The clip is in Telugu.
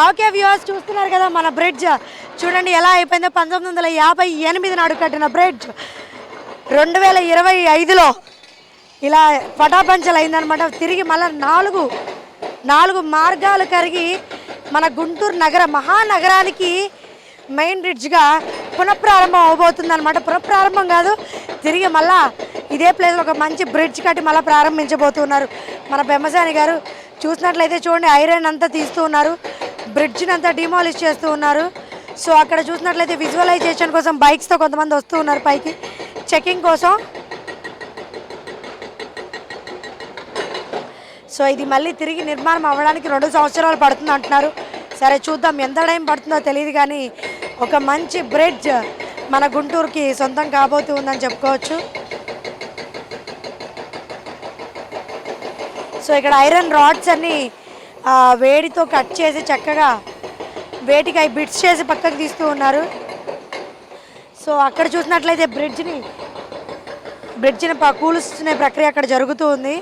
ఓకే వ్యూవర్స్, చూస్తున్నారు కదా మన బ్రిడ్జ్ చూడండి ఎలా అయిపోయిందో. 1958 నాడు కట్టిన బ్రిడ్జ్ 2025లో ఇలా పటాపంచలు అయిందనమాట. తిరిగి మళ్ళీ నాలుగు మార్గాలు కరిగి మన గుంటూరు మహానగరానికి మెయిన్ బ్రిడ్జ్గా పునఃప్రారంభం అవబోతుంది అనమాట. పునఃప్రారంభం కాదు, తిరిగి మళ్ళా ఇదే ప్లేస్లో ఒక మంచి బ్రిడ్జ్ కట్టి మళ్ళీ ప్రారంభించబోతున్నారు మన పెమ్మసాని గారు. చూసినట్లయితే చూడండి, ఐరన్ అంతా తీస్తూ ఉన్నారు, బ్రిడ్జ్ని అంతా డిమాలిష్ చేస్తూ ఉన్నారు. సో అక్కడ చూసినట్లయితే విజువలైజేషన్ కోసం బైక్స్తో కొంతమంది వస్తూ ఉన్నారు పైకి చెకింగ్ కోసం. సో ఇది మళ్ళీ తిరిగి నిర్మాణం అవ్వడానికి 2 సంవత్సరాలు పడుతుంది అంటున్నారు. సరే చూద్దాం, ఎంత టైం పడుతుందో తెలియదు, కానీ ఒక మంచి బ్రిడ్జ్ మన గుంటూరుకి సొంతం కాబోతూ ఉందని చెప్పుకోవచ్చు. సో ఇక్కడ ఐరన్ రాడ్స్ అన్నీ వేడితో కట్ చేసి చక్కగా వేటికి అవి బిట్స్ చేసి పక్కకు తీస్తూ ఉన్నారు. సో అక్కడ చూసినట్లయితే బ్రిడ్జ్ని కూల్చునే ప్రక్రియ అక్కడ జరుగుతూ ఉంది.